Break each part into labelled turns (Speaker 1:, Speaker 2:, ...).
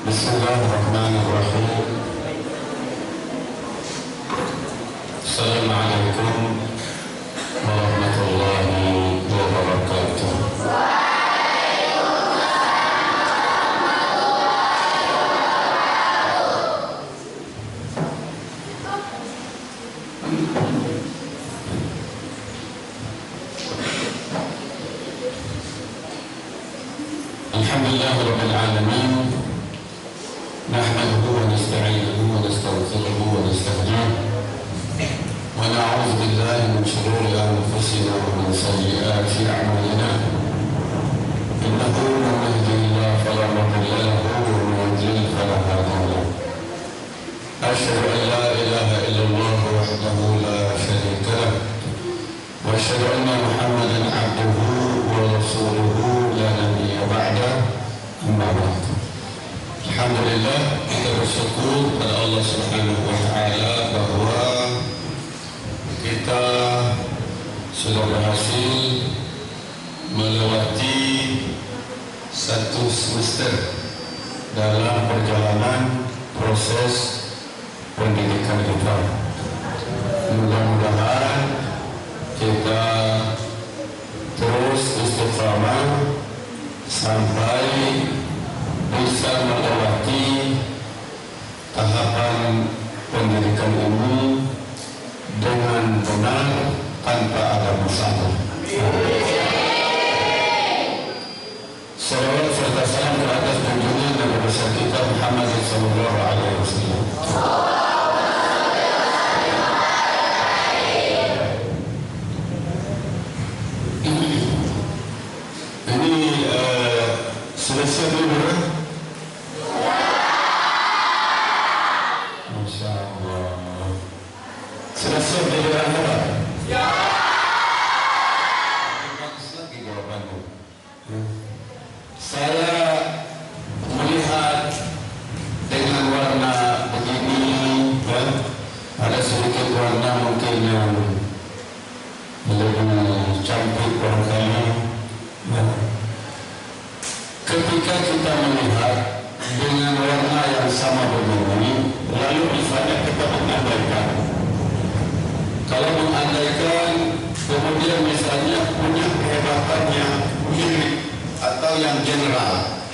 Speaker 1: Bismillahirrahmanirrahim. Assalamualaikum warahmatullahi wabarakatuh. Alhamdulillahirabbil alamin. نحمده ونستعينه ونستغفره ونستهديه ونعوذ بالله من شرور انفسنا ومن سيئات اعمالنا انه من يهده الله فلا مضل له ومن يضلل فلا هادي له اشهد ان لا اله الا الله وحده لا شريك له واشهد ان محمدا عبده ورسوله لا نبي بعده اما بعد. Alhamdulillah, kita bersyukur kepada Allah Subhanahu wa taala bahwa kita sudah berhasil melewati satu semester dalam perjalanan proses pendidikan kita. Mudah-mudahan kita terus istiqamah sampai bisa melewati tahapan pendidikan ini dengan benar tanpa ada masalah. Salawat serta salam ke atas junjungan Nabi besar kita Muhammad sallallahu alaihi wasallam. Ini selesai dulu ya? Selesai dari apa? Ya. Bagus lagi jawabannya. Saya melihat dengan warna begini, ya, ada sedikit warna mungkin yang lebih cantik barangkali. Ya. Ketika kita melihat dengan warna yang sama begini, lalu misalnya kita mengandaikan. Kalau mengandaikan kemudian misalnya punya kehebatannya mirip atau yang general,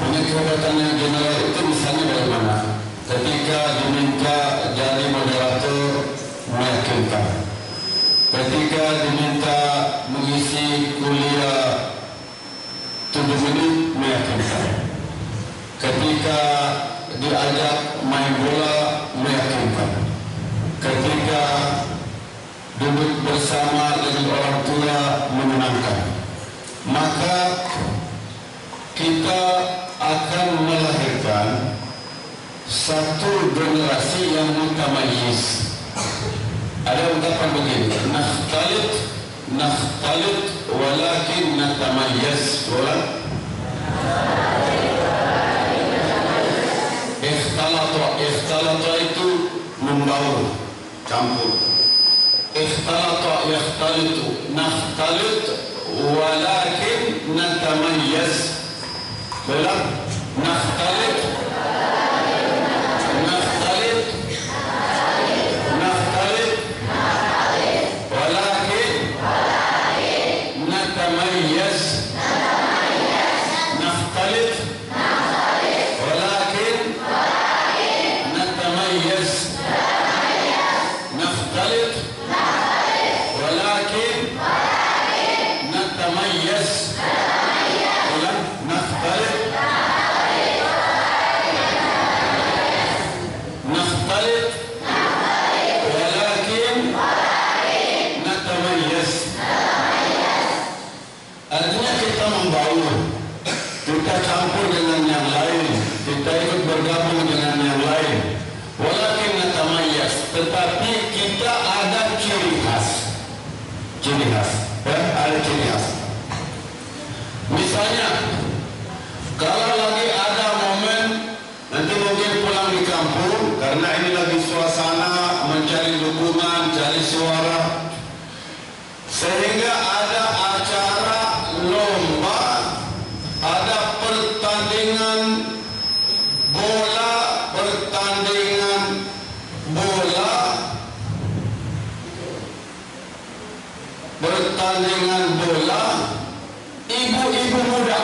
Speaker 1: punya kehebatannya general itu misalnya dari mana? Ketika diminta jadi moderator meyakinkan, ketika diminta mengisi kuliah 7 menit meyakinkan, ketika diajak main bola meyakinkan, ketika duduk bersama dengan orang tua menyenangkan, maka kita akan melahirkan satu generasi yang mutamayyiz. Ada ungkapan begini, nakhtalit walakin natamayyaz. Ikhtalata itu membaur, campur. Ikhtalata yakhtalitu, nakhtalit walakin natamayyaz. Belah, nakhtalit walakin natamayyaz. Nakhtalit walakin natamayyaz. Nakhtalit ولكن نتميز. نختلف ولكن نتميز. Artinya kita membaur, kita campur dengan yang lain, kita ikut bergabung dengan yang lain. Walakin natamayaz, tetapi kita ada ciri khas. Ada ciri khas. Misalnya, kalau lagi ada momen nanti mungkin pulang di kampung karena ini lagi suasana mencari dukungan, cari suara, sehingga ada acara lomba, ada pertandingan pertandingan bola ibu-ibu muda.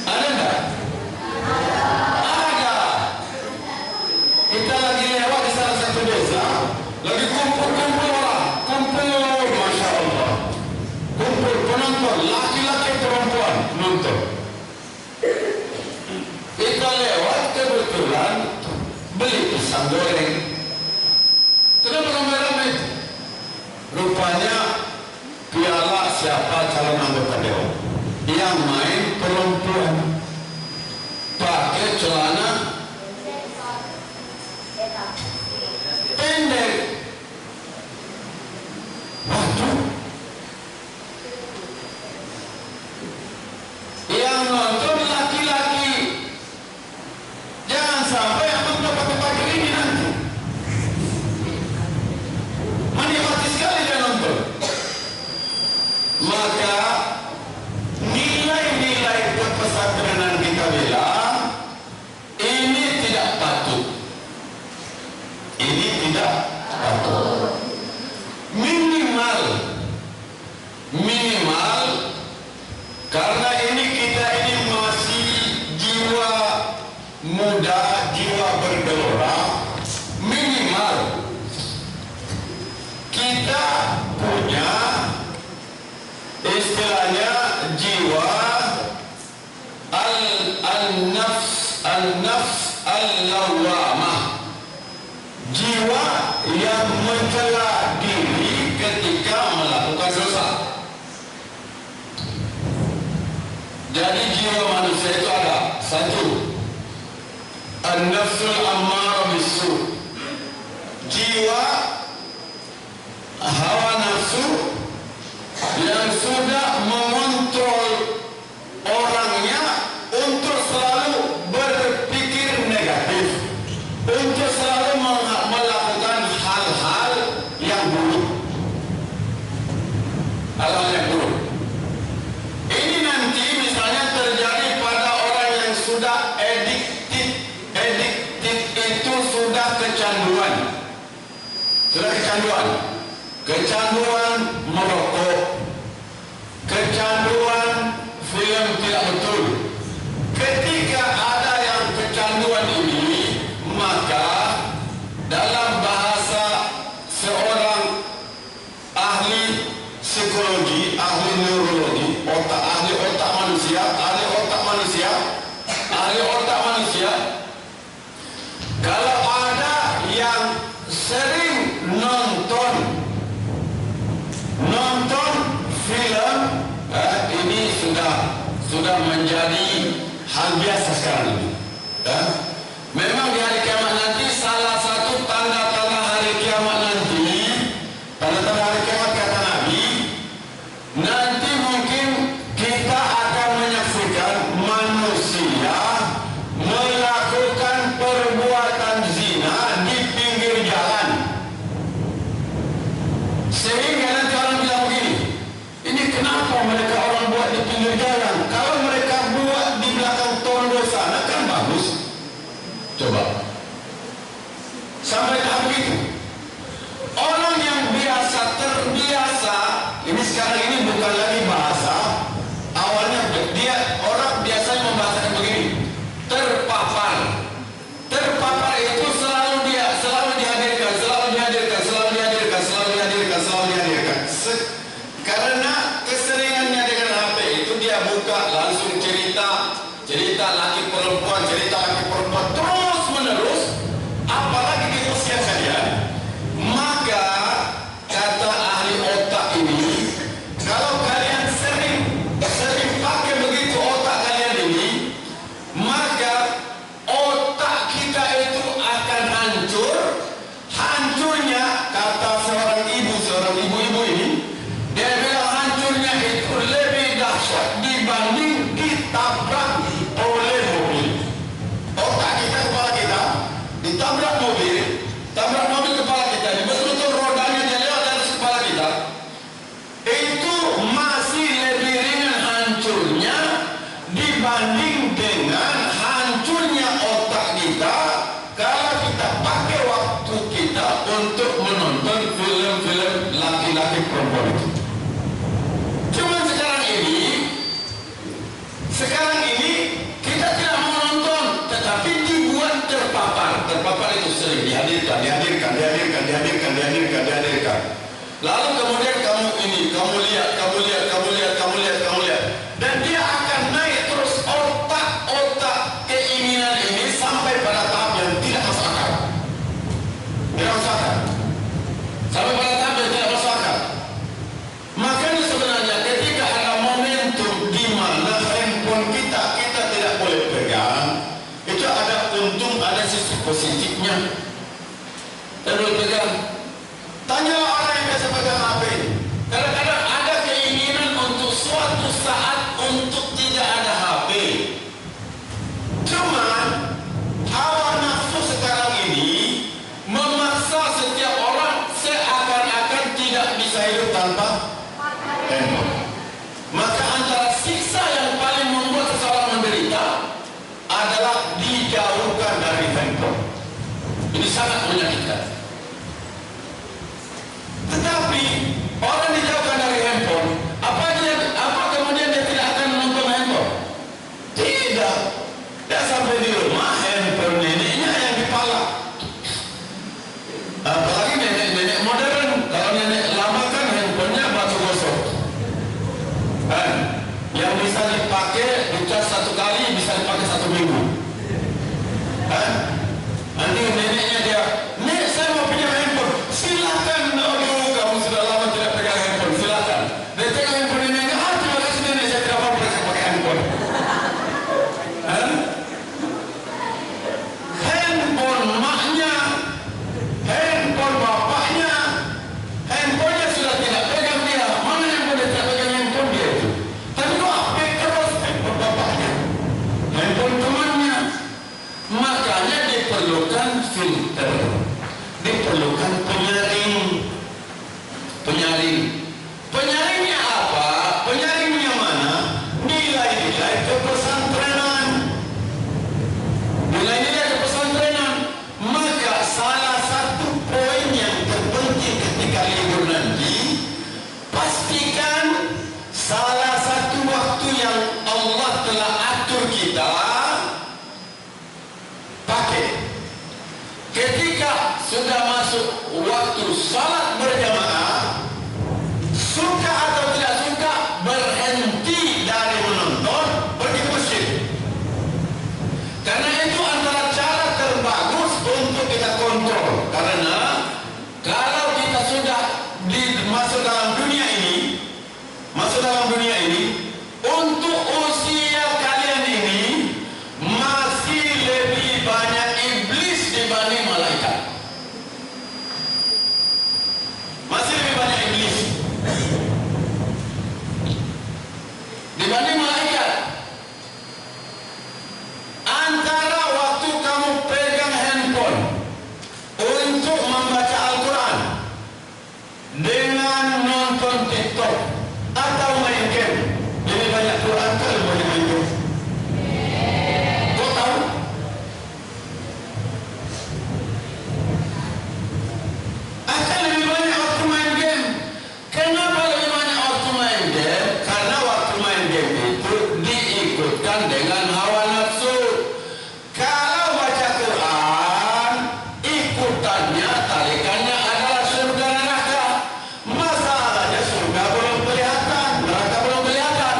Speaker 1: Ada enggak? Ada. Kita lagi lewat di salah satu desa, lagi kumpul-kumpul orang, kumpul, Masya Allah, kumpul penonton, laki-laki perempuan nonton. Kita lewat kebetulan beli pisang goreng. Kenapa ramai-ramai? Rupanya piala siapa calon anggota dewan. Yang main perempuan, pakai celana pendek. Waduh, yang nonton laki-laki. Jangan sampai abang dapat pakai ini nanti. Menikmati sekali dia nonton. Maka nilai-nilai kepesantrenan kita bilang ini tidak patut. Ini tidak patut. Minimal karena ini kita ini masih jiwa muda, jiwa bergelora, minimal kita punya istilahnya jiwa al-nafs al-lawamah, jiwa yang mencela diri ketika melakukan dosa. Jadi jiwa manusia itu ada satu, an-nafsul ammarah bisu, jiwa hawa nafsu yang sudah mengontrol orangnya untuk selalu berpikir negatif, untuk selalu melakukan hal-hal yang buruk, hal-hal yang buruk. Ini nanti misalnya terjadi pada orang yang sudah addicted itu sudah kecanduan merokok, kecanduan film tidak betul. Ketika ada yang kecanduan ini, maka dalam bahasa seorang ahli psikologi, ahli neurologi, ahli otak manusia, kalau ada yang sering nonton film, ini sudah menjadi hal biasa sekarang ini. Memang di hari kiamat nanti salah satu tanda-tanda hari kiamat nanti, tanda-tanda hari kiamat kata Nabi, nanti mungkin kita akan menyaksikan manusia melakukan perbuatan zina di pinggir jalan. Sehingga nanti orang bilang begini, ini kenapa mereka orang buat di pinggir jalan? Kalau mereka buat di belakang tondo sana kan bagus. Coba sampai tahap begitu. Orang yang terbiasa, ini sekarang ini bukan lagi bahasa. Awalnya orang biasanya membahasakan begini, terpapar itu selalu dihadirkan. Karena keseringannya dengan HP itu dia buka langsung cerita laki perempuan terus menerus, apalagi di usia kalian. Maka kata ahli otak ini, kalau kalian sering pakai begitu otak kalian ini, maka otak kita itu akan hancurnya kata seorang ibu-ibu ini, dia bilang hancurnya itu lebih dahsyat dibanding ditabrak oleh mobil. Otak kita, kepala kita ditabrak mobil kepala kita, betul-betul rodanya dia lewat dari kepala kita, itu masih lebih ringan hancurnya dibanding dengan hancurnya otak kita kalau kita pakai waktu kita positifnya. Terus pegang. Tanyalah orang yang biasa pegang HP. Kadang-kadang ada keinginan untuk suatu saat untuk tidak ada HP. Cuman hawa nafsu sekarang ini memaksa setiap orang seakan-akan tidak bisa hidup tanpa handphone. Maka antara siksa yang paling membuat seseorang menderita adalah dijauhkan dari handphone. Ini sangat menyakitkan. Tetapi orang dijauhkan dari handphone, apa kemudian dia tidak akan menonton handphone? Tidak. Dia sampai di rumah handphone neneknya yang dipalak. Apalagi nenek-nenek modern. Kalau nenek lama kan handphonenya batu gosok. Yang bisa dipakai dicas 1 kali bisa dipakai 1 minggu. Nanti neneknya dia, "Nek, saya mau punya handphone." Silakan. Aduh, kamu sudah lama tidak pegang handphone. Silakan. Dia pegang handphone neneknya. Terima kasih nenek, saya tidak mau pakai handphone. Handphone maknya, handphone bapaknya, handphonenya sudah tidak pegang dia. Mana yang boleh tidak pegang handphone dia itu? Tapi kok terus handphone bapaknya, handphone temannya. Makanya diperlukan filter, diperlukan penyaring. Penyaringnya apa? Penyaringnya mana? Nilai-nilai kepesantrenan. Nilai-nilai kepesantrenan. Maka salah satu poin yang terpenting ketika libur nanti, pastikan salah satu waktu yang Allah telah atur kita pakai. Ketika sudah masuk waktu salat berjamaah, suka atau tidak suka, berhenti dari menonton, pergi ke masjid. Karena itu antara cara terbagus untuk kita kontrol. Karena kalau kita sudah masuk dalam dunia ini, untuk usia kalian ini masih lebih banyak iblis dibanding malaikat. Masih lebih banyak iblis dibanding malaikat. Antara waktu kamu pegang handphone untuk membaca Al-Quran dengan nonton TikTok atau main game, lebih banyak Quran atau lebih banyak main game? Kau tahu? Akan lebih banyak waktu main game. Kenapa lebih banyak waktu main game? Karena waktu main game itu diikutkan dengan hawa nafsu. Kalau baca Quran, ikutannya, tarikannya adalah surga neraka. Masalahnya surga belum kelihatan, neraka belum kelihatan.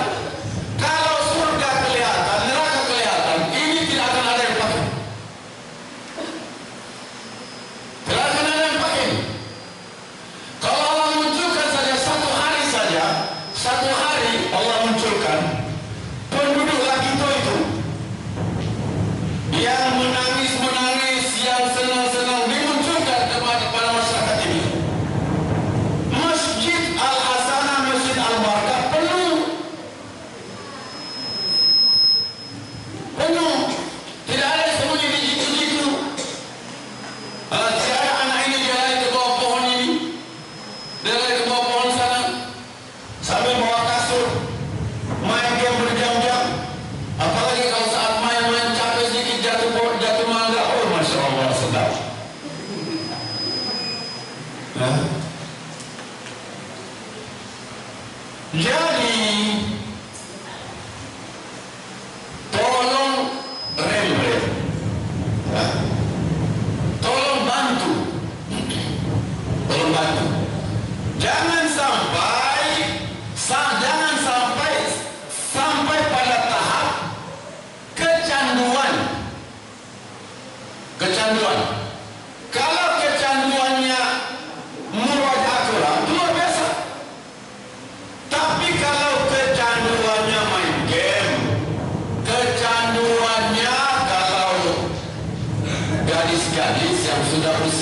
Speaker 1: Kalau surga kelihatan, neraka kelihatan, ini tidak akan ada yang pakai. Tidak akan ada yang pakai. Kalau Allah munculkan saja satu hari Allah munculkan penduduk Lakito itu yang menangis, yang senang-senang, dimunculkan kepada masyarakat ini. Masjid Al-Hasanah, Masjid Al-Barakah penuh. Tidak ada yang sembunyi di situ-situ. Tidak ada anak ini dia lari ke bawah pohon ini, dia lari ke bawah pohon sana, sambil bawa kasur, main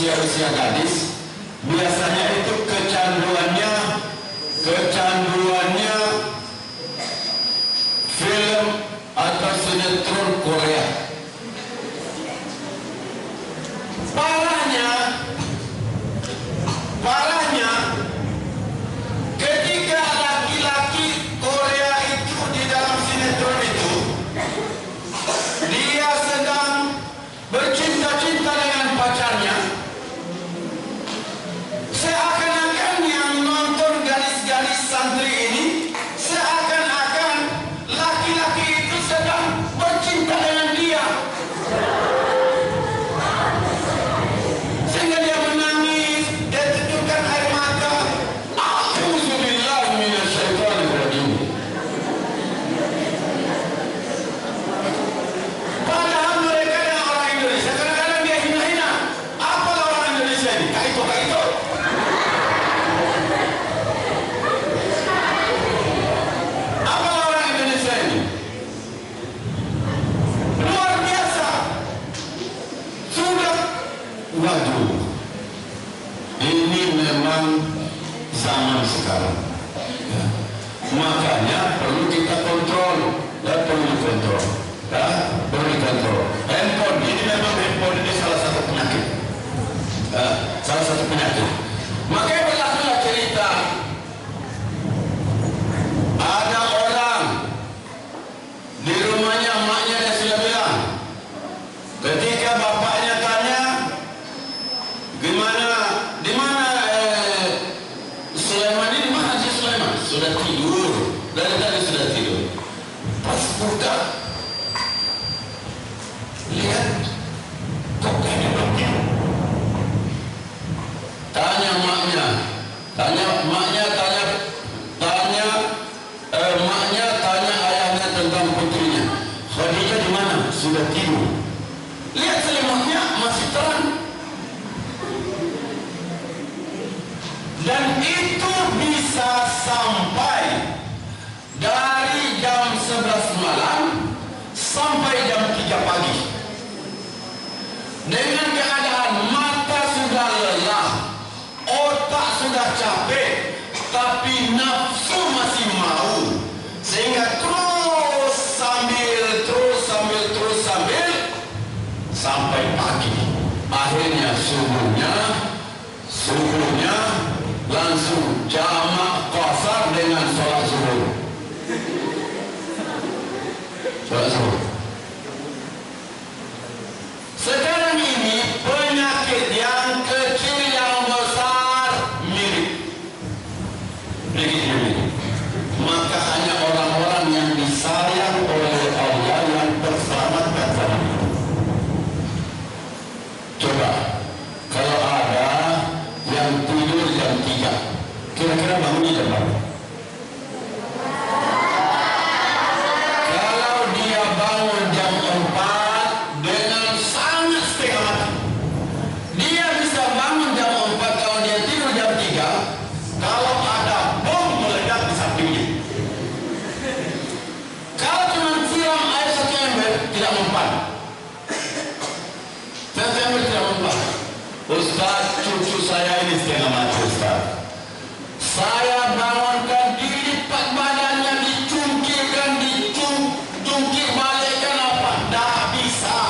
Speaker 1: usia-usia gadis, biasanya itu kecanduannya film atau sinetron Korea. Parahnya ketika laki-laki Korea itu di dalam sinetron itu, dia sedang bercinta-cinta dengan pacarnya, seakan-akan yang nonton gadis-gadis santri ini seakan-akan laki-laki itu sedang bercinta dengan dia, sehingga dia menangis, dia tuturkan air mata. A'udzubillah minasyaitonirrajim. Padahal mereka yang orang Indonesia kadang-kadang dia hina-hina. Apa orang Indonesia ini? Kak itu. Apa orang Indonesia ini? Luar biasa. Sudah, waduh, ini memang zaman sekarang. Ya. Makanya perlu kita kontrol, dan perlu dikontrol. Perlu dikontrol. Handphone ini memang salah satu penyakit. Salah satu penyakit. Makanya berlakulah cerita. Ada orang di rumahnya, emaknya dia sudah bilang, ketika bapaknya tanya, di mana Sulaiman ini, di mana si Sulaiman? Sudah tidur, dari tadi sudah tidur. Pas buka, lihat kok gak ada bapaknya. Tanya emaknya, tanya ayahnya tentang putrinya. Khadijah di mana? Sudah tidur. Lihat selimutnya masih terang. Dan itu bisa sampai dari jam 11 malam sampai jam 3 pagi. Dengan keadaan mata sudah lelah, otak sudah capek, tapi nafsu masih mau, sehingga terus sambil sampai pagi. Akhirnya subuhnya langsung jamak qasar dengan sholat zuhur. Sekarang ini penyakit yang kecil yang besar mirip. Maka hanya orang-orang yang disayang oleh Allah yang terselamatkan dari itu. Coba kalau ada yang tidur jam 3, kira-kira bangunnya jam berapa? Kalau dia bangun jam 4 dengan sangat setengah mati, dia bisa bangun jam 4 kalau dia tidur jam 3, kalau ada bom meledak di sampingnya. Kalau cuma siram air 1 ember tidak mempan. 1 ember tidak mempan. Ustaz, cucu saya ini setengah mati, Ustaz. Saya bangunkan, dilipat badannya, dicungkirkan, dicungkir balikkan apa? Tak bisa.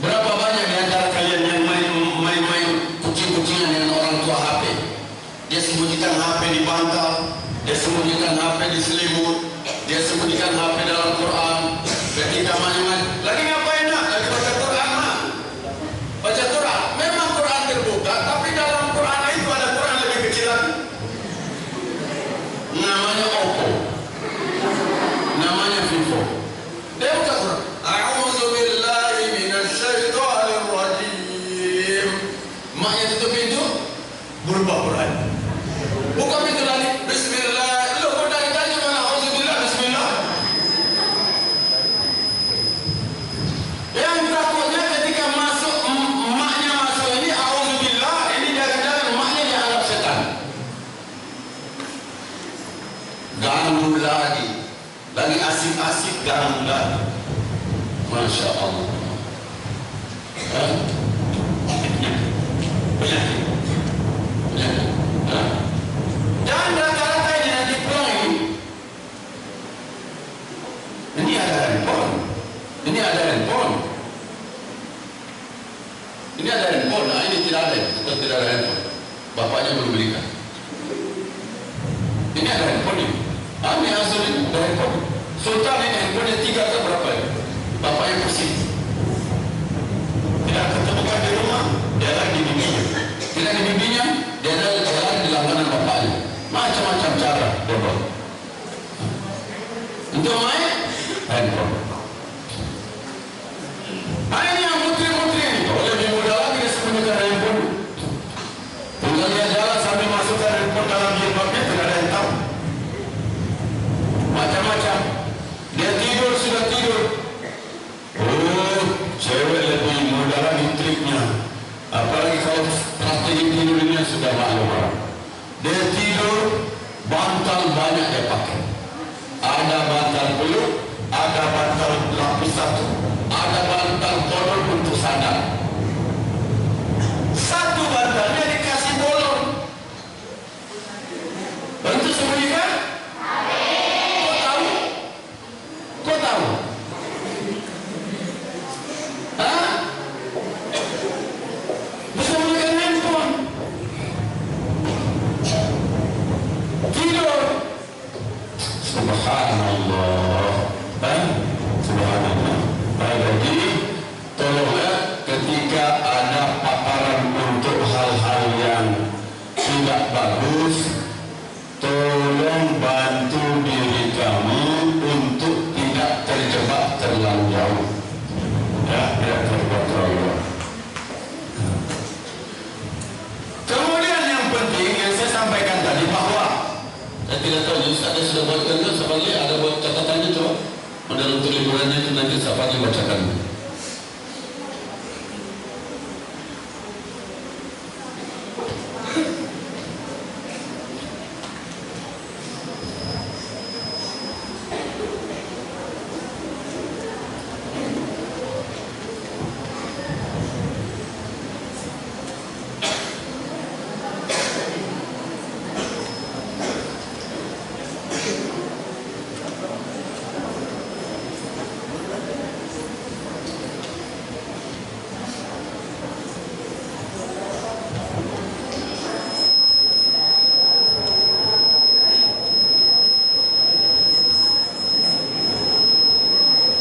Speaker 1: Berapa banyak di antara kalian yang main kucing-kucingan dengan orang tua HP? Dia sembunyikan HP di bantal, dia sembunyikan HP di selimut, dia sembunyikan HP dalam Quran. Ketika main-main, lagi ngapain nak? Lagi baca Quran nak? Baca Quran. Memang Quran terbuka, tapi dalam Quran itu ada Quran lebih kecil lagi. Namanya Oppo, namanya Vivo. Dia buka Quran. A'udzubillahi minasyaitonirrajim. Maknya tutup pintu, berubah Quran. Buka pintu lagi. Bismillah. Lu kau dari tadi mana? A'udzubillah. Bismillah. Yang takutnya ketika masuk emaknya masuk ini, a'udzubillah, ini jangan-jangan emaknya dianggap setan. Ganggu lagi asik asik garam lagi. Masya Allah. Penyakit. Dan rata-rata ini nanti poin. Ini ada handphone. Ini ada handphone. Ini ada handphone. Nah, ini tidak ada. Tidak ada handphone. Bapaknya belum belikan. Ini ada handphone ini. Ini hasil ada handphone. Sultan ini handphone 3 atau berapa ya? Bapaknya pusing. Tidak ketemukan di rumah, dia lagi di bibinya. Tidak di bibinya, dia jalan di langganan bapaknya. Macam-macam cara bodoh. Untuk main handphone. Ini yang putri-putri ini. Kalau lebih muda lagi dia sembunyikan handphone. Tinggal dia jalan sambil masukkan handphone dalam jilbabnya, tidak ada yang tahu. Macam-macam. Dia tidur, sudah tidur. Oh, cewek lebih muda lagi triknya. Apalagi kalau strategi tidur ini sudah maklum. Dia tidur, bantal banyak dia pakai. Ada bantal peluk, ada bantal lapis satu, ada bantal bolong untuk sandal. Satu bantalnya dikasih bolong. Untuk sembunyikan? Kau tahu? Kau tahu? Hah? Bersembunyikan handphone. Tidur. Subhanallah. Subhanallah. Jadi tolonglah ketika ada paparan untuk hal-hal yang tidak bagus, tolong bantu diri kamu untuk tidak terjebak terlalu jauh. Ya, tidak terjebak terlalu jauh. Kemudian yang penting yang saya sampaikan tadi bahwa saya tidak tahu Ustaz ada sudah buatkan ke Safali, ada buat catatannya coba. Modal untuk liburannya itu nanti Safali bacakan.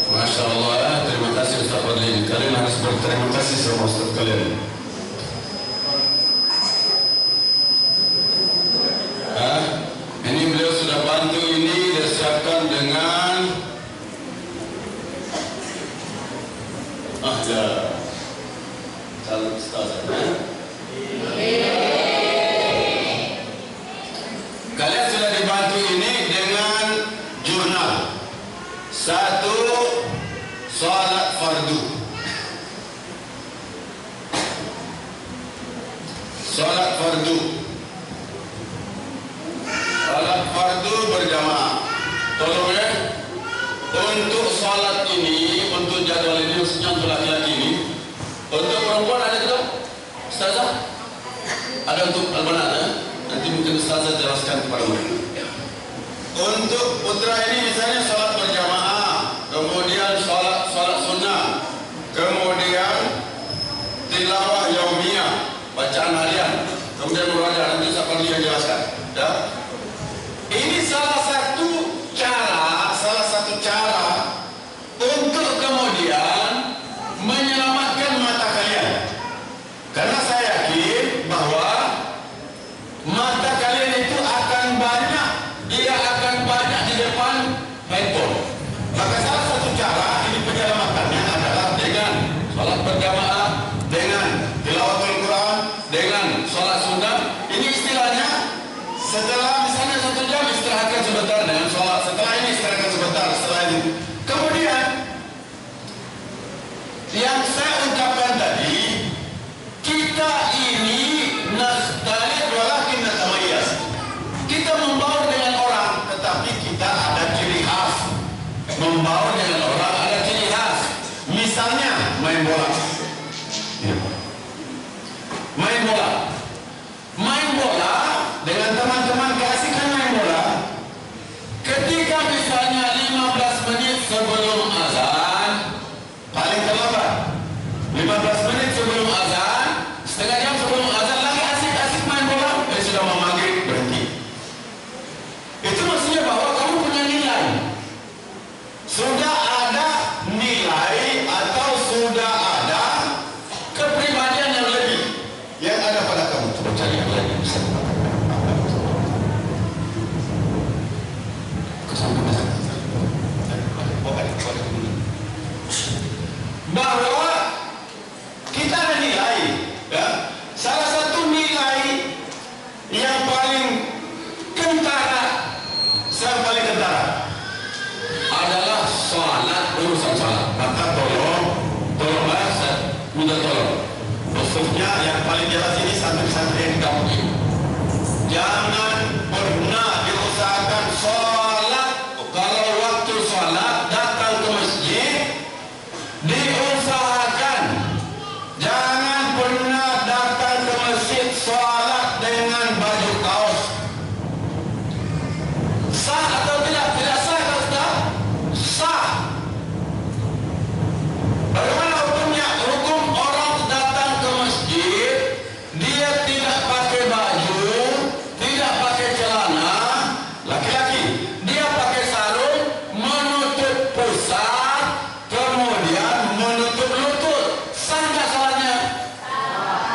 Speaker 1: Masya Allah, terima kasih Ustaz Fadli. Kalian harus berterima kasih sama Ustaz kalian. Ini beliau sudah bantu ini, dia siapkan dengan ya calon ustaz. Kalian sudah dibantu ini dengan jurnal. Satu, salat fardu. Salat fardu. Salat fardu berjamaah. Tolong ya. Untuk salat ini, untuk jadwal ini, khususnya untuk laki-laki ini. Untuk perempuan ada juga? Ustazah? Ada untuk albanat ya? Nanti mungkin Ustazah jelaskan kepada mereka. Untuk putra ini misalnya salat berjamaah, kemudian salat sunnah, kemudian tilawah yaumiyah, bacaan harian, kemudian murajaah. Nanti saya perlu jelaskan. Ya. Ini salah satu cara untuk kemudian menyelamatkan mata kalian. Karena saya yakin bahwa mata kalian itu akan banyak, dia akan banyak di depan handphone. Maka salah satu cara ini penyelamatannya adalah dengan salat berjamaah, dengan tilawatul Quran, dengan salat sunnah. Ini istilahnya setelah misalnya 1 jam istirahatkan sebentar dengan salat, setelah ini istirahatkan sebentar, setelah ini. Kemudian yang saya ucapkan tadi, kita ini nasta'id walakin natamayaz. Kita membaur dengan orang, tetapi kita ada ciri khas. membaur dengan orang ada ciri khas. Misalnya main bola. Ya. Main bola. Main bola dengan teman-teman keasikan main bola. Ketika misalnya 15 menit sebelum azan, paling terlambat 15 menit sebelum azan, setengah jam sebelum azan lagi asik-asik main bola, sudah mau maghrib, berhenti. Itu maksudnya bahwa kamu punya nilai. Sudah ada nilai atau sudah ada kepribadian yang lebih yang ada pada kamu. Coba cari yang lain yang bisa. Bahwa kita ada nilai, ya. Salah satu nilai yang paling kentara, adalah salat, urusan salat. Maka tolonglah, minta tolong. Khususnya yang paling jelas ini santri-santri yang kamu ini. Jangan pernah diusahakan salat. Kalau waktu salat datang ke masjid, diusahakan jangan pernah datang ke masjid salat dengan baju kaos. Sah atau tidak? Tidak sah atau tidak? Sah. Bagaimana hukumnya? Hukum orang datang ke masjid, dia tidak pakai baju, tidak pakai celana, laki-laki, dia pakai sarung, menutup pusat, kemudian menutup lutut. Sah nggak salatnya?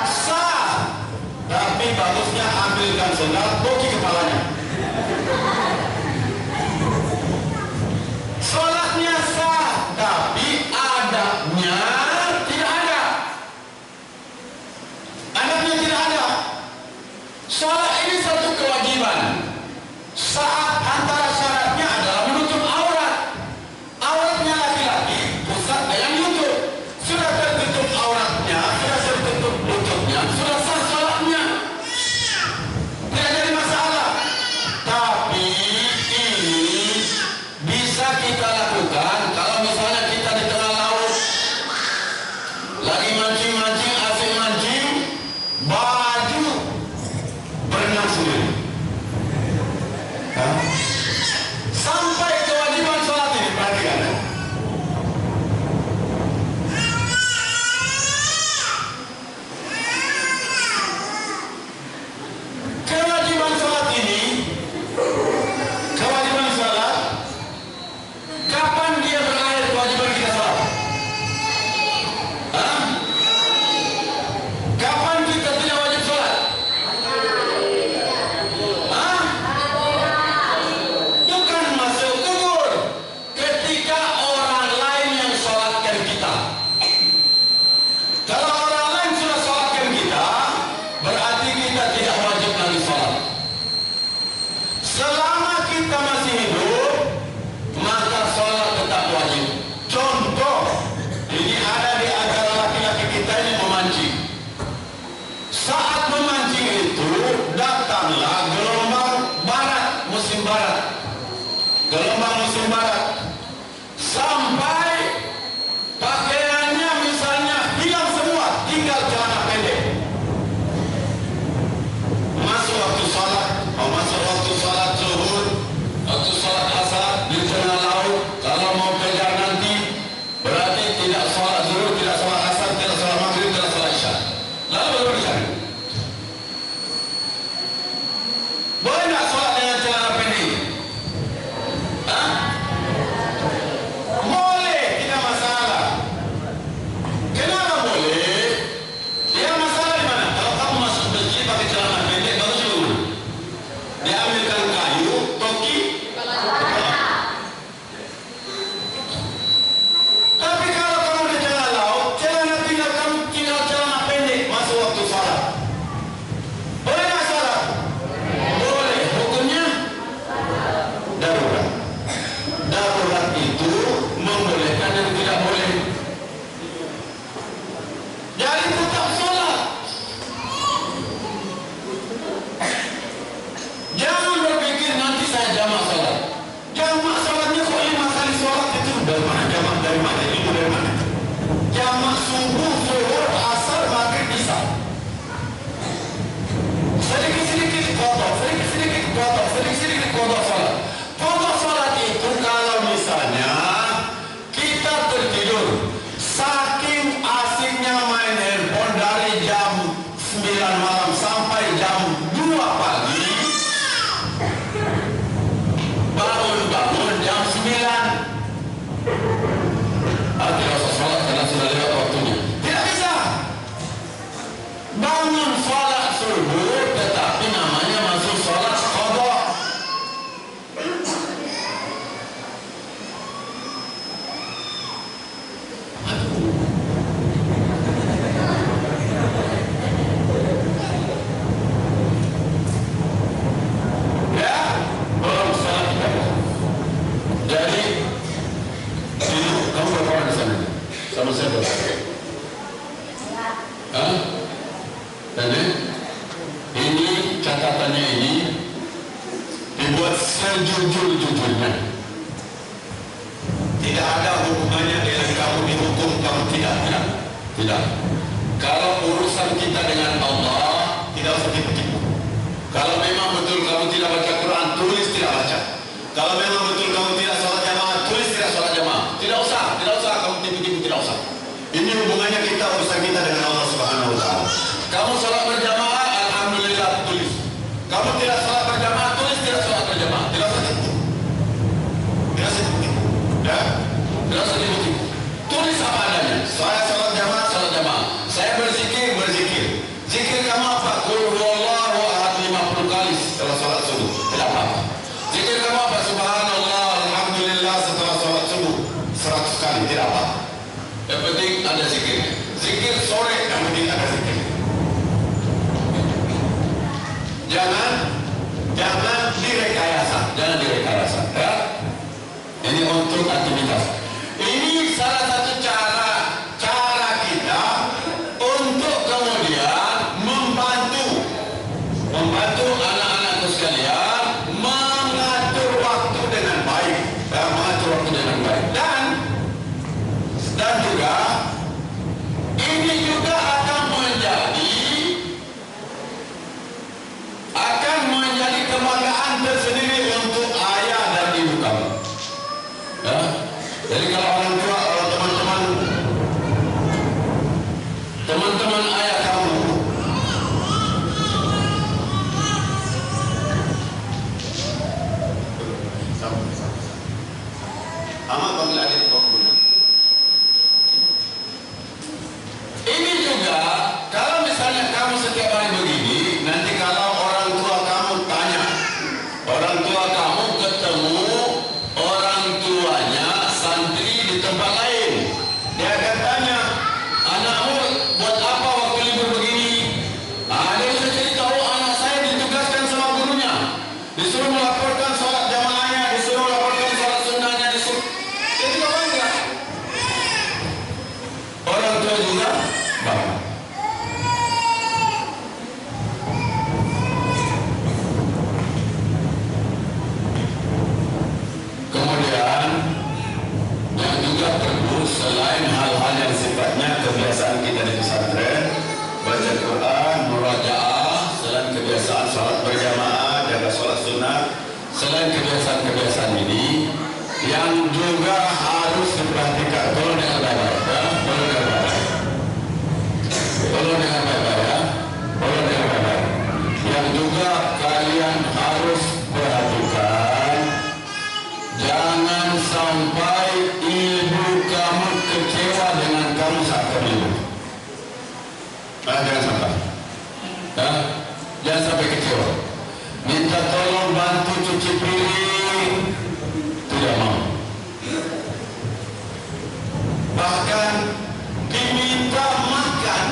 Speaker 1: Sah. Tapi bagusnya ambilkan sendal, poki kepalanya. Salatnya sah, tapi adabnya tidak ada. Adabnya tidak ada. Salat ini satu kewajiban. Saat antara syaratnya adalah menutup aurat. Auratnya laki-laki, pusat yang lutut. Sudah tertutup auratnya, sudah tertutup lututnya, sudah sah salatnya. Tidak jadi masalah. Tapi ini bisa kita lakukan kalau misalnya kita di tengah laut, lagi mancing-mancing, asik mancing, baju berenang sendiri. Hah? Sampai kewajiban sholat ini, perhatikan ya. Kewajiban sholat ini, kewajiban sholat, kapan dia berakhir kewajiban kita sholat? Hah? Kapan kita tidak wajib sholat? Hah? Bukan masuk kubur. Ketika orang lain yang sholatkan kita. Kalau orang lain sudah sholatkan kita, berarti kita tidak wajib lagi sholat. Selama kita masih hidup, maka sholat tetap wajib. Contoh, ini ada di antara laki-laki kita ini memancing. Saat memancing itu datanglah gelombang barat, musim barat. Gelombang musim barat. Sampai pakaiannya misalnya hilang semua, tinggal celana pendek. Masuk waktu sholat, masuk waktu sholat zuhur, waktu sholat asar di tengah laut. Kalau mau kejar nanti, berarti tidak sholat zuhur, tidak sholat asar, tidak sholat maghrib, tidak sholat isya. Lalu baru dicari. Boleh nggak sholat dengan celana pendek? Hah? kesepakatannya ini dibuat sejujur-jujurnya. Tidak ada hubungannya dengan kamu dihukum, kamu tidak. Kalau urusan kita dengan Allah, tidak usah tipu-tipu. Kalau memang betul kamu tidak baca Quran, tulis tidak baca. Kalau memang betul kamu tidak sholat jamaah, tulis tidak sholat jamaah. Tidak usah kamu tipu-tipu, tidak usah. Ini hubungannya kita, urusan kita dengan Allah Subhanahu wa Ta'ala. Kamu sholat berjamaah, alhamdulillah, tulis. Kamu tidak sholat berjamaah, tulis tidak sholat berjamaah. Tidak usah tipu. Ya, tidak usah tipu. Tulis apa adanya. Saya sholat jamaah, saya berzikir. Zikir kamu apa? Qul huwallahu ahad 50 kali setelah sholat subuh. Tidak apa-apa. Zikir kamu apa? Subhanallah, alhamdulillah setelah sholat subuh 100 kali. Tidak apa. Yang penting ada zikirnya. Zikir sore, yang penting ada zikir. Jangan direkayasa. Ya? Ini untuk aktivitas. Ini salah satu cara kita untuk kemudian membantu anak-anakku sekalian mengatur waktu dengan baik, dan juga ini juga akan menjadi kebanggaan tersendiri untuk ayah dan ibu kamu. Ya? Jadi kalau orang tua, teman-teman ayah kamu amat panggil adik kok benar. Ini juga kalau misalnya kamu setiap hari begini, nanti kalau orang tua kamu tanya, orang tua kamu ketemu orang tuanya santri di tempat lain, dia akan tanya, anakmu buat apa waktu libur begini? Dia bisa cerita, oh anak saya ditugaskan sama gurunya, disuruh melaporkan sholat jamaahnya, disuruh melaporkan sholat sunnahnya, disuruh. Dia juga bangga. Orang tua juga bangga. Kemudian yang juga perlu, selain hal-hal yang sifatnya kebiasaan kita di pesantren, baca Quran, murajaah, selain kebiasaan sholat berjamaah, jaga sholat sunnah, selain kebiasaan ini, yang juga harus diperhatikan. Tolong dengan baik-baik, ya? Tolong dengan baik-baik. Yang juga kalian harus perhatikan, jangan sampai ibu kamu kecewa dengan kamu saat pemilu. Jangan sampai. Jangan sampai kecewa. Minta tolong bantu cuci piring, tidak mau. Bahkan diminta makan.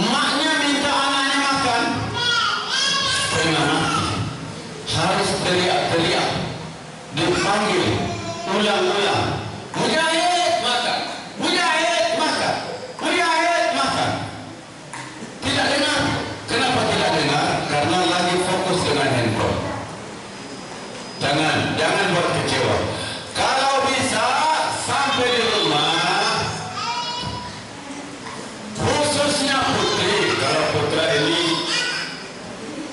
Speaker 1: Maknya minta anaknya makan, harus teriak-teriak, dipanggil ulang-ulang, Mujahid makan, Mujahid makan, Mujahid makan. Tidak dengar. Kenapa tidak dengar? Karena lagi fokus dengan handphone. Jangan buat kecewa. Kalau bisa sampai di rumah, khususnya putri. Kalau putra ini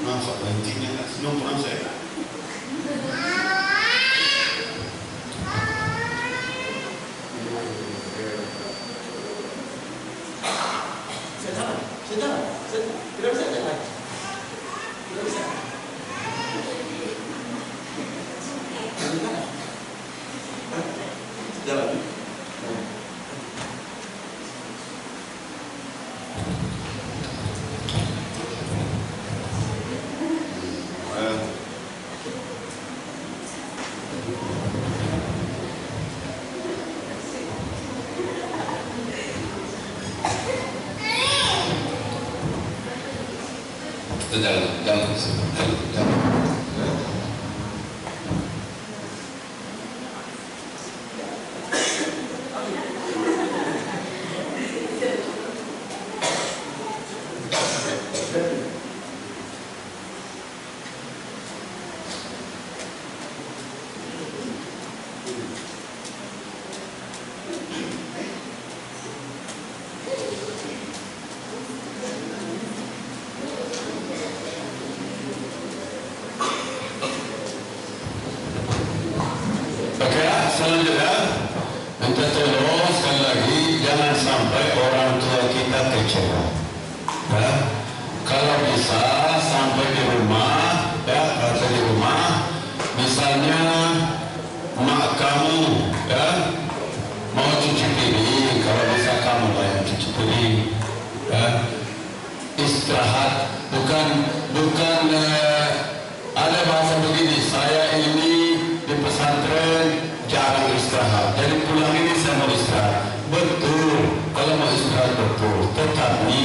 Speaker 1: masuk bantingnya, senang pulang saya. Tidak bisa jalan. Tidak bisa. Jalan. Jangan. kecewa. Ya. Kalau bisa sampai di rumah, ya, atau di rumah, misalnya mak kamu, ya, mau cuci piring, kalau bisa kamu lah yang cuci piring, ya. Istirahat, bukan ada bahasa begini, saya ini di pesantren jarang istirahat, jadi pulang ini saya mau istirahat. Betul, kalau mau istirahat betul, tetapi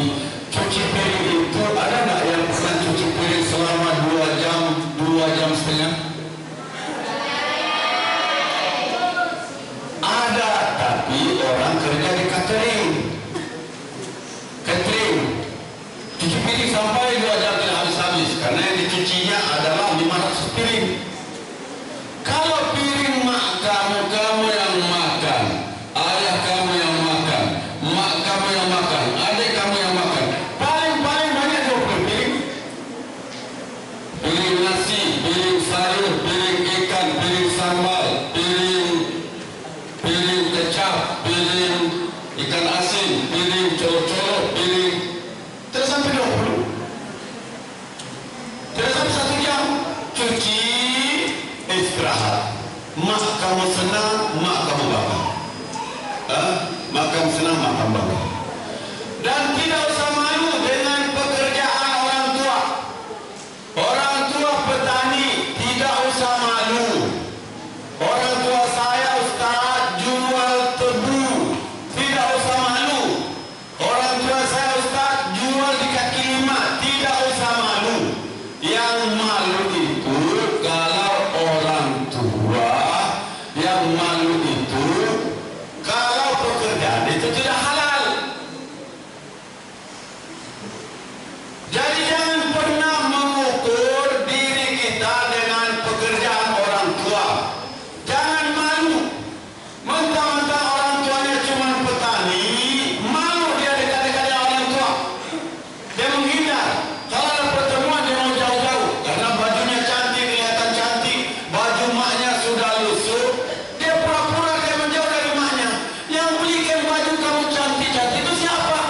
Speaker 1: cuci piring itu ada nggak yang pernah cuci piring selama 2 jam setengah? Ada, tapi orang kerja di catering cuci piring sampai 2 jam tidak habis-habis, karena yang dicucinya adalah 500 piring. Kalau piring mak kamu yang makan, ayah kamu yang makan, mak kamu yang makan, adik kamu yang makan, paling banyak 20 piring. Piring nasi, piring sayur, piring ikan, piring sambal, piring kecap, piring ikan asin, piring colok-colok, piring terus sampai 20. Terus sampai 1 jam cuci, istirahat. Mak kamu senang, mak kamu bangga. Mak kamu senang, mak kamu bangga. Dan tidak usah malu dengan pekerjaan orang tua. Orang tua petani tidak usah malu. Orang tua saya Ustaz jual tebu, tidak usah malu. Orang tua saya Ustaz jual di kaki lima, tidak usah malu. Yang malu itu kalau orang tua, yang malu itu kalau pekerjaan itu tidak halal. Jadi jangan pernah mengukur diri kita dengan pekerjaan orang tua. Jangan malu. Mentang-mentang orang tuanya cuma petani, malu dia dekat-dekat dengan orang tua. Dia menghindar. Kalau ada pertemuan dia mau jauh-jauh, karena bajunya cantik, kelihatan cantik, baju maknya sudah lusuh. Dia pura-pura dia menjauh dari maknya. Yang belikan baju kamu cantik-cantik itu siapa?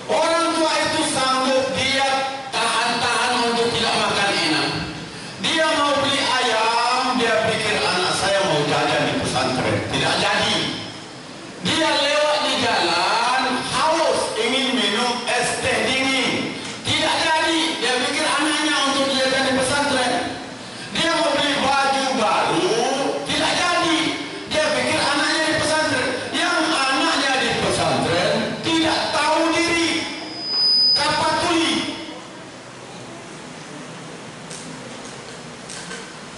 Speaker 1: Orang tua itu sanggup dia tahan-tahan untuk tidak makan enak. Dia mau beli ayam, dia pikir anak saya mau jajan di pesantren, tidak jadi. Dia lewat di jalan, haus, ingin minum es teh dingin, tidak jadi. Dia pikir anaknya untuk jajan di pesantren. Dia mau beli baju baru, tidak jadi. Dia pikir anaknya di pesantren. Yang anaknya di pesantren tidak tahu diri, kapatuli,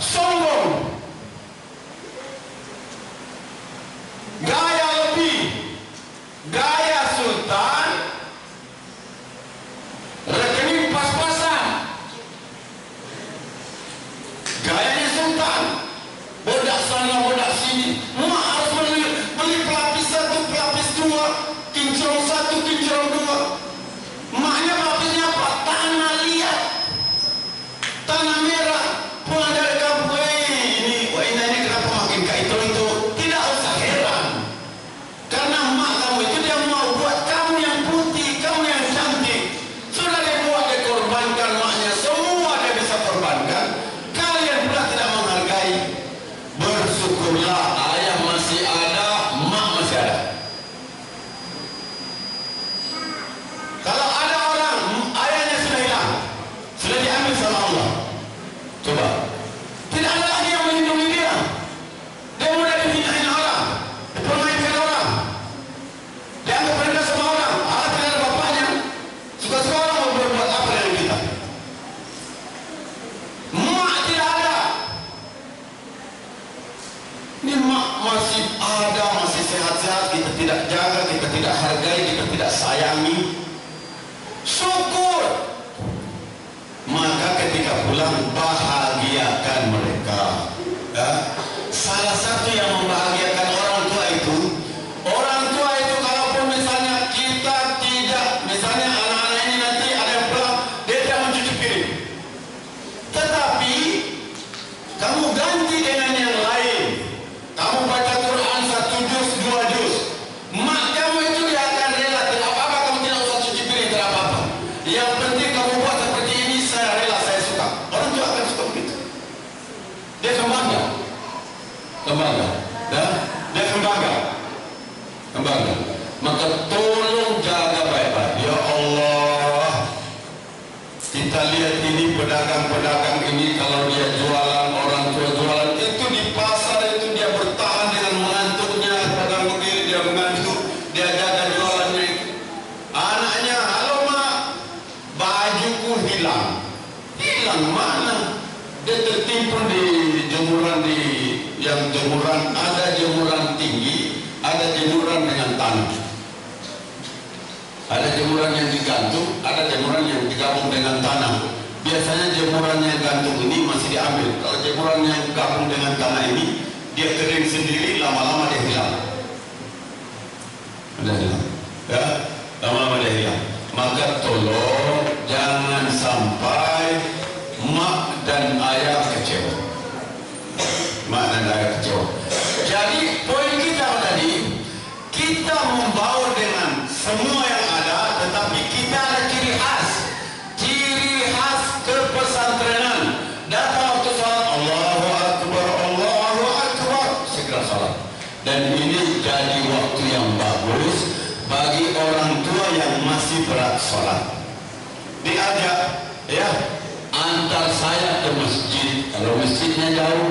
Speaker 1: sombong, gaya lebih, gaya sultan, rekening pas-pasan, gayanya sultan, bodak sana bodak sini. Mak harus beli pelapis 1, pelapis 2, kinclong 1, kinclong 2. Maknya pelapisnya apa? Tanah liat, tanah merah. Pulang dari kampung, ini kenapa makin kayak itu? Tidak usah heran, karena mak kamu itu dia mau buat kamu yang putih, kamu yang cantik. Sudah dia buat, dia korbankan maknya, semua dia bisa korbankan. Kalian pula tidak menghargai. Bersyukurlah ayah masih ada, mak masih ada. Kalau ada orang ayahnya sudah hilang, sudah diambil sama Allah, coba tidak ada lagi yang melindungi dia. Dia mudah dihinain orang, dipermainkan orang, dianggap rendah sama orang. Tidak ada bapaknya, suka-suka orang mau berbuat apa dengan kita. Mak tidak ada. Ini mak masih ada, masih sehat-sehat, kita tidak jaga, kita tidak hargai, kita tidak sayangi. Syukur. Maka ketika pulang bahagiakan mereka. Ya. Salah satu yang membahagiakan orang tua itu kalaupun misalnya kita tidak, misalnya anak-anak ini nanti ada yang pulang, dia tidak mencuci piring, tetapi kamu ganti dengan yang lain, kamu baca Quran 1 juz, 2 juz, mak kamu itu dia akan rela kamu. Maka tolong jaga baik-baik. Ya Allah, kita lihat ini pedagang-pedagang ini, kalau dia jualan, orang tua jualan, itu di pasar itu dia bertahan dengan mengantuknya, pedagang berdiri dia mengantuk, dia jaga jualannya itu. Anaknya, halo mak, bajuku hilang. Hilang mana? Dia tertimbun di jemuran, yang jemuran, ada jemuran tinggi, ada jemuran dengan tanah. Ada jemuran yang digantung, ada jemuran yang digabung dengan tanah. Biasanya jemuran yang gantung ini masih diambil. Kalau jemuran yang gabung dengan tanah ini, dia kering sendiri, lama-lama dia hilang. Dia hilang. Ya, lama-lama dia hilang. Maka tolong jangan sampai mak dan ayah kecewa. Mak dan ayah kecewa. Jadi poin kita tadi, kita membawa dengan semua yang ada, tetapi kita ada ciri khas kepesantrenan. Datang waktu salat, Allahu Akbar, segera salat. Dan ini jadi waktu yang bagus bagi orang tua yang masih berat salat. Diajak, ya, antar saya ke masjid. Kalau masjidnya jauh,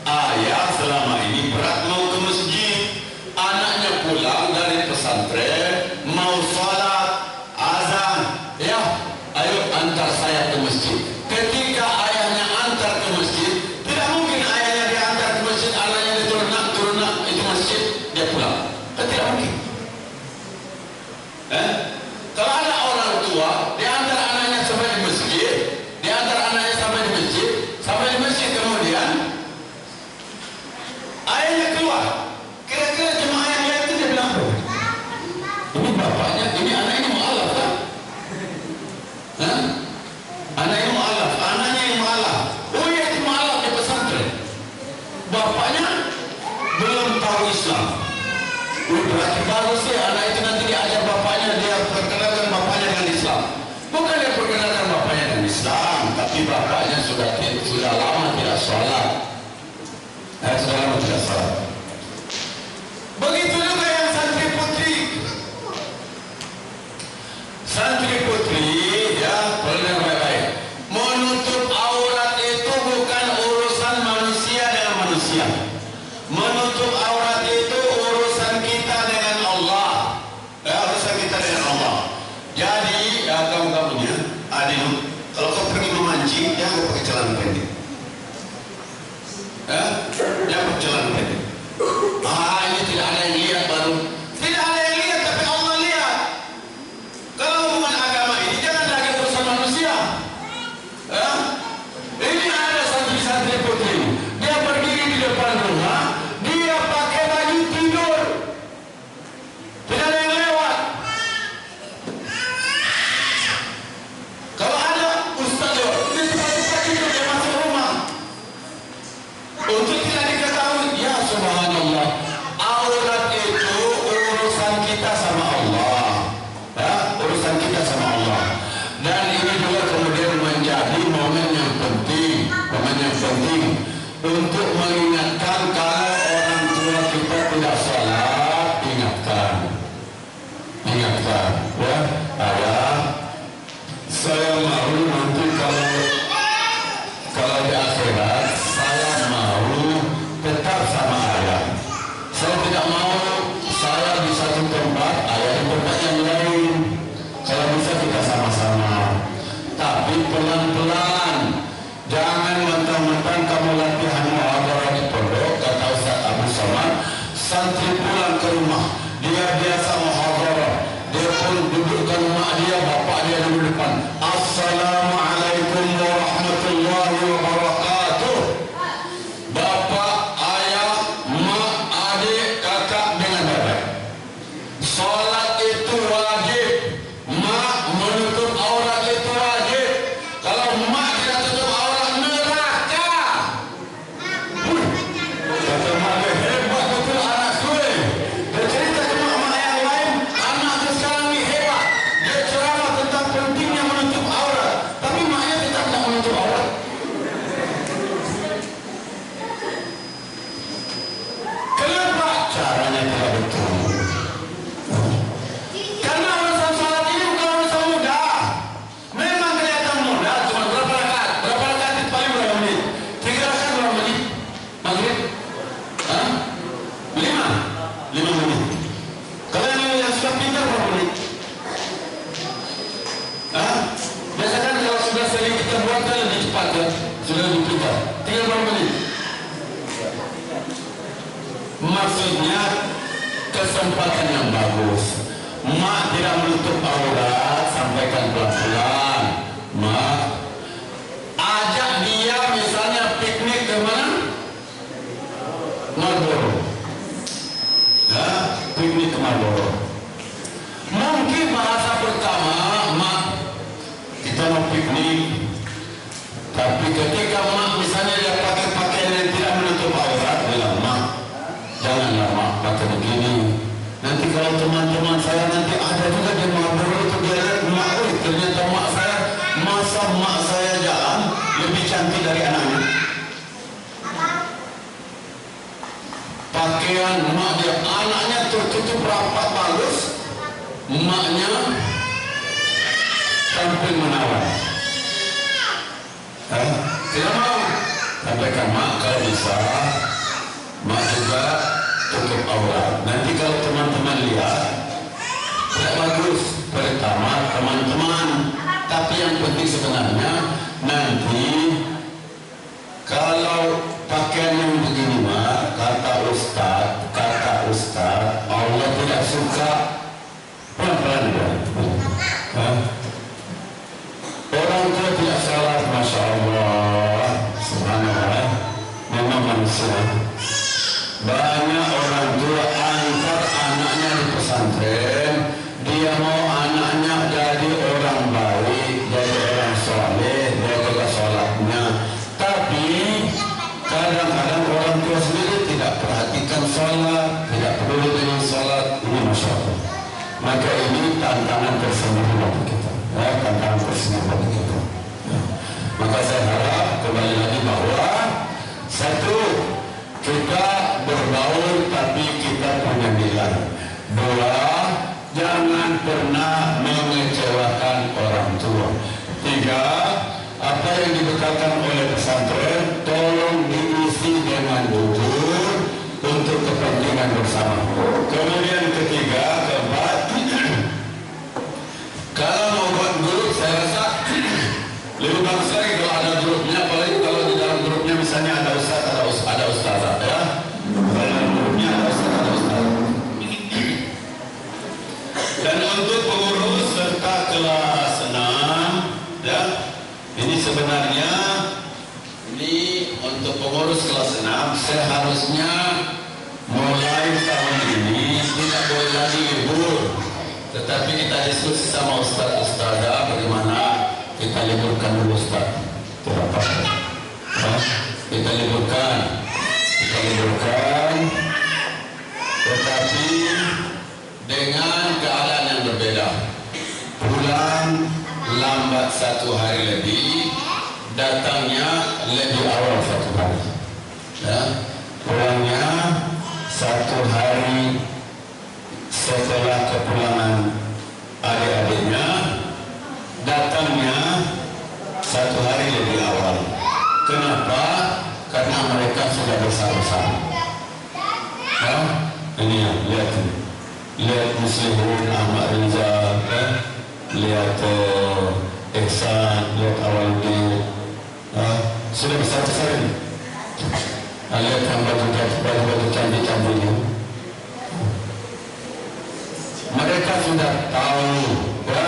Speaker 1: ayah selama ini berat mau ke masjid. Anaknya pulang dari pesantren, mau sholat, azan, ya, ayo antar saya ke masjid. Ketika ayahnya antar ke masjid, tidak mungkin ayahnya diantar ke masjid, anaknya turun itu masjid, dia pulang. Tidak mungkin. Kalau ada orang tua, diantar anaknya sampai di masjid, sampai di masjid kemudian ayahnya keluar. Kira-kira jemaah yang lain itu dia bilang, ini bapaknya, ini anak ini mu'alaf kan? Anak ini mu'alaf, anaknya yang mu'alaf. Oh iya, itu mu'alaf di pesantren. Bapaknya belum tahu Islam. Berarti bagus ya, anak itu nanti diajar bapaknya, dia perkenalkan bapaknya dengan Islam. Bukan dia perkenalkan bapaknya dengan Islam, tapi bapaknya sudah lama tidak sholat. Sudah lama tidak sholat. Begitu juga yang santri putri. Santri putri, ya, perhatikan baik-baik. Menutup aurat itu bukan urusan manusia dengan manusia. Menutup aurat itu urusan kita dengan Allah. Urusan kita dengan Allah. Jadi, ya, kamu-kamunya, adil, kalau kau pergi memancing, jangan kau pakai celana pendek. Jangan pakai celana pendek. Ini tidak ada yang lihat baru. Tidak ada yang lihat, tapi Allah lihat. Kalau hubungan agama ini jangan lagi urusan manusia. Ini ada santri-santri putri. Dia berdiri di depan rumah, dia pakai baju tidur. Tidak ada yang lewat. Kalau ada ustaz lewat, dia buka tidur, dia masuk rumah. Untuk tidak diketahui, ya subhanallah, aurat itu urusan kita sama Allah, ya, urusan kita sama Allah. Dan ini juga kemudian menjadi momen yang penting untuk mengingatkan kalau orang tua kita tidak salat, ingatkan, ya, ayah, saya mau nanti kalau di akhirat saya mau tetap sama ayah. Saya tidak mau saya di satu tempat, ayah di tempat yang lain. Kalau bisa kita sama-sama, tapi pelan-pelan. Jangan mentang-mentang kamu latihan muhadarah di pondok, kata Ustaz Abu Somad, santri pulang ke rumah, dia biasa muhadarah, dia pun dudukkan mak dia, bapak dia duduk depan. Assalamualaikum warahmatullahi wabarakatuh. Bapak, ayah, mak, adik, kakak dengan baik. Salat itu wajib. Mak menutup aurat itu wajib. Kalau mak tidak tutup aurat, neraka. Kata mak dia, hebat betul anak gue. Dia cerita ke mak yang lain, anak dia sekarang ini hebat. Dia ceramah tentang pentingnya menutup aurat. Tapi Maksudnya kesempatan yang bagus. Mak tidak menutup aurat, sampaikan pelan-pelan. Mak, ajak dia misalnya piknik ke mana? Marlboro. Ya, piknik ke Marlboro. Mungkin bahasa pertama, mak, kita mau piknik. Tapi ketika mak misalnya dia pakai pakaian yang tidak menutup aurat, bilang, mak, janganlah mak pakai begini. Nanti kalau teman-teman saya nanti ada juga di Marlboro itu dia lihat mak, ternyata mak saya, masa mak saya jalan lebih cantik dari anaknya. Pakaian mak dia, anaknya tertutup rapat bagus, maknya tampil menawan. Tidak mau. Sampaikan mak, kalau bisa mak juga tutup aurat. Nanti kalau teman-teman lihat tidak bagus. Pertama teman-teman, tapi yang penting sebenarnya nanti kalau pakaian yang begini mak, kata Ustaz, Allah tidak suka. Pelan-pelan ya. Orang tua tidak salah, Masya Allah, subhanallah, memang manusia. Banyak orang tua antar anaknya di pesantren, dia mau anaknya jadi orang baik, jadi orang soleh, dia jaga sholatnya. Tapi kadang-kadang orang tua sendiri tidak perhatikan sholat, tidak peduli dengan sholat. Ini Masya Allah. Maka ini tantangan tersendiri bagi kita. Ya, tantangan tersendiri bagi kita. Ya. Maka saya harap kembali lagi bahwa satu, kita bergaul tapi kita punya nilai. Dua, jangan pernah mengecewakan orang tua. Tiga, apa yang dibekalkan oleh pesantren tolong diisi dengan jujur untuk kepentingan bersama. Kemudian ketiga, keempat, kalau mau buat grup, saya rasa lebih bagus lagi kalau ada grupnya, apalagi kalau di dalam grupnya misalnya ada ustaz, ada ustazah, ya. Dalam grupnya ada ustaz, ada ustazah. Dan untuk pengurus serta kelas 6, ya, ini sebenarnya ini untuk pengurus kelas 6 seharusnya mulai tahun ini tidak boleh lagi libur. Tetapi kita diskusi sama ustaz-ustazah bagaimana kita liburkan dulu ustaz. Tidak apa-apa. Kita liburkan. Tetapi dengan keadaan yang berbeda. Pulang lambat 1 hari lebih, datangnya lebih awal 1 hari. Ya. Pulangnya 1 hari setelah kepulangan adik-adiknya, datangnya 1 hari lebih awal. Kenapa? Karena mereka sudah besar-besar. Ya? Ini ya, lihat Muslimun, Ahmad Rizal, ya? Lihat Ihsan, lihat Awaldi, ya? Sudah besar-besar ini. Lihat yang baju cantik-cantik ini. Mereka sudah tahu, ya,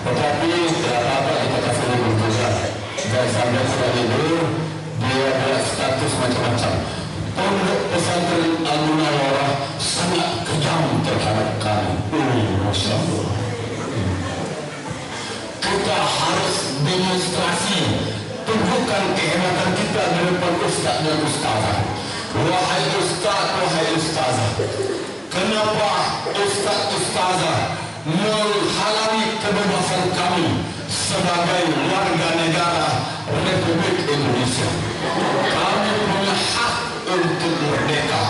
Speaker 1: tetapi tidak apa-apa kita kasih libur juga. Dan sampai sudah libur, dia ada status macam-macam. Pondok pesantren Al-Munawwarah sangat kejam terhadap kami. Masya Allah. Kita harus demonstrasi, tunjukkan kehebatan kita di depan ustaz dan ustazah. Wahai ustaz, wahai ustazah, kenapa ustaz-ustazah menghalangi kebebasan kami sebagai warga negara Republik Indonesia? Kami punya hak untuk merdeka,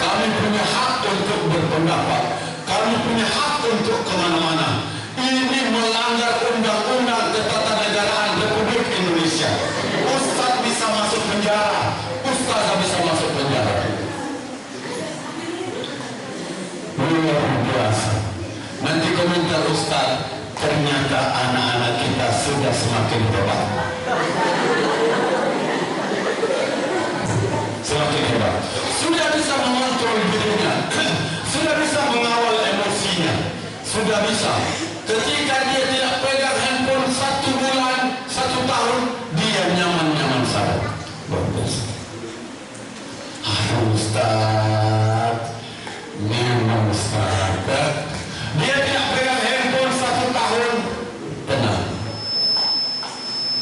Speaker 1: kami punya hak untuk berpendapat, kami punya hak untuk kemana-mana. Ini melanggar undang-undang ketatanegaraan Republik Indonesia. Ustaz bisa masuk penjara, ustazah bisa masuk penjara. Luar biasa. Nanti komentar ustaz, ternyata anak-anak kita sudah semakin hebat. Semakin hebat. Sudah bisa mengontrol diri sudah bisa. Ketika dia tidak pegang handphone 1 bulan, 1 tahun, dia nyaman-nyaman saja. Luar biasa. Ustaz, memang Ustaz, dia tidak pegang handphone 1 tahun, tenang.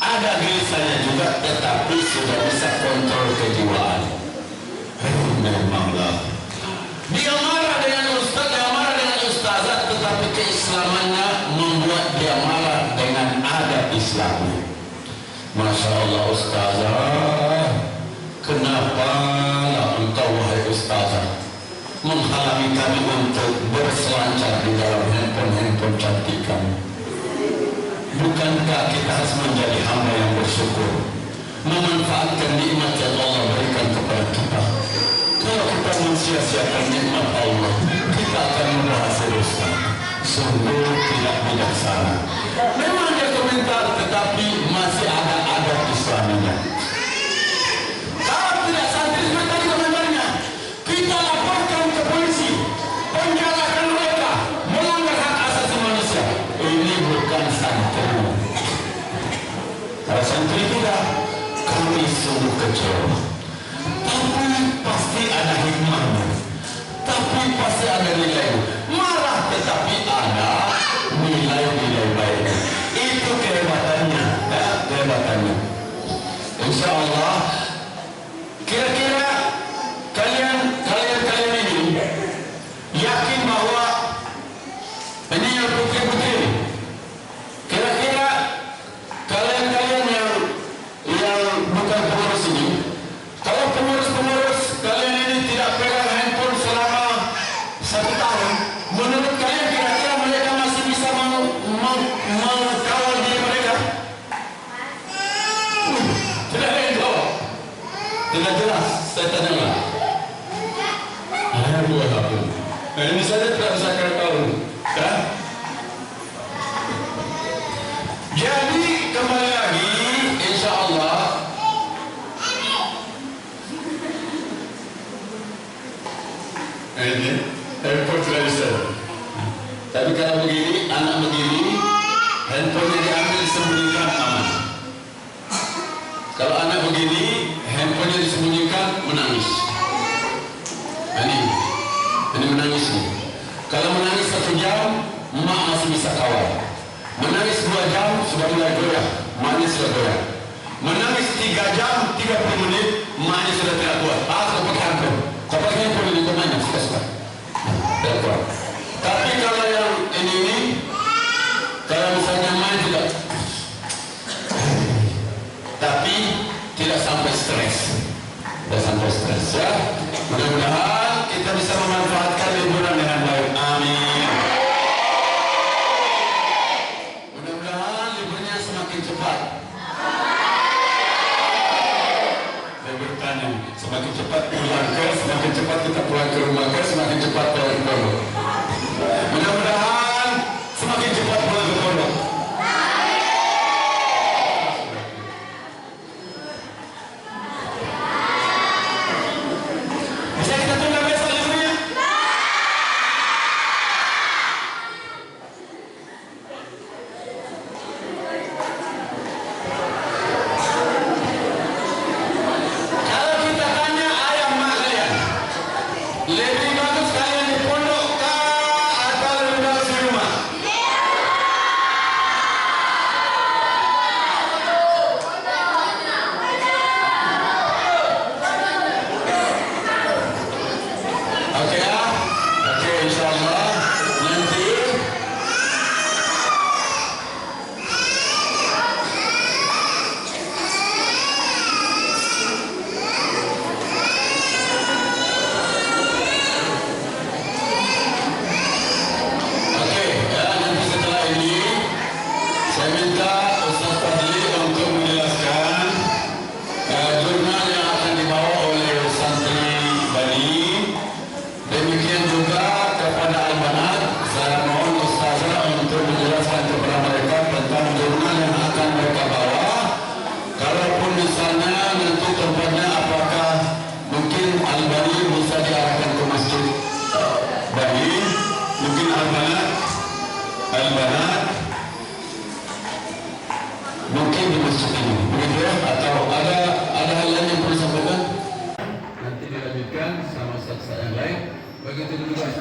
Speaker 1: Ada gelisahnya juga, tetapi sudah bisa kontrol kejiwaan. Memanglah. Dia marah dengan ustaz, dia marah dengan ustazah, tetapi keislamannya membuat dia marah dengan adat Islamnya. Masya Allah ustazah, kenapa engkau wahai ustazah menghalangi kami untuk berselancar di dalam handphone cantik kami? Bukankah kita harus menjadi hamba yang bersyukur, memanfaatkan nikmat yang Allah berikan kepada kita? Kalau kita mensia-siakan nikmat Allah, kita akan merasa dosa. Sungguh tidak bijaksana. Memang dia komentar, tetapi masih ada adat Islaminya. Kalau tidak santri seperti tadi komentarnya, kita laporkan ke polisi, penjarakan mereka, melanggar hak asasi manusia. Ini bukan santri. Kalau santri tidak, kami sungguh kecewa. Tapi pasti ada hikmahnya, tapi pasti ada nilai. Marah tetapi ada nilai-nilai baiknya. Itu kehebatannya, ya, kehebatannya. Insya Allah, kira-kira kalian ini yakin bahwa ini yang putri-putri. Kira-kira kalian yang bukan pengurus ini, kalau pengurus kalian ini tidak pegang handphone selama 1 tahun, menurut kalian kira-kira mereka masih bisa mengkawal diri mereka? Tidak ada yang jawab. Tidak jelas, saya tanya. Ini saja tidak bisa kira tahu, kan? Jadi kembali lagi, insya Allah. Ini handphone sudah bisa. Tapi kalau begini, anak begini, handphonenya diambil disembunyikan aman. Kalau anak begini, handphonenya disembunyikan menangis. Ini menangis nih. Kalau menangis 1 jam, emak masih bisa kawal. Menangis 2 jam sudah mulai goyah, emaknya sudah goyah. Menangis 3 jam, 30 menit, emaknya sudah tidak kuat. Kau pakai handphone. Kau pakai handphone ini kemana? Suka-suka. Tidak kuat. Tapi kalau yang ini, kalau misalnya main tidak, tapi tidak sampai stres. Tidak sampai stres ya. Mudah-mudahan kita bisa memanfaatkan liburan dengan baik. Amin. Mudah-mudahan liburnya semakin cepat. Saya bertanya, semakin cepat pulang ke, semakin cepat kita pulang ke rumah ke, semakin cepat pulang ke rumah.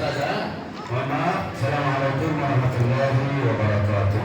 Speaker 1: Ustazah. Mohon maaf. Assalamualaikum warahmatullahi wabarakatuh.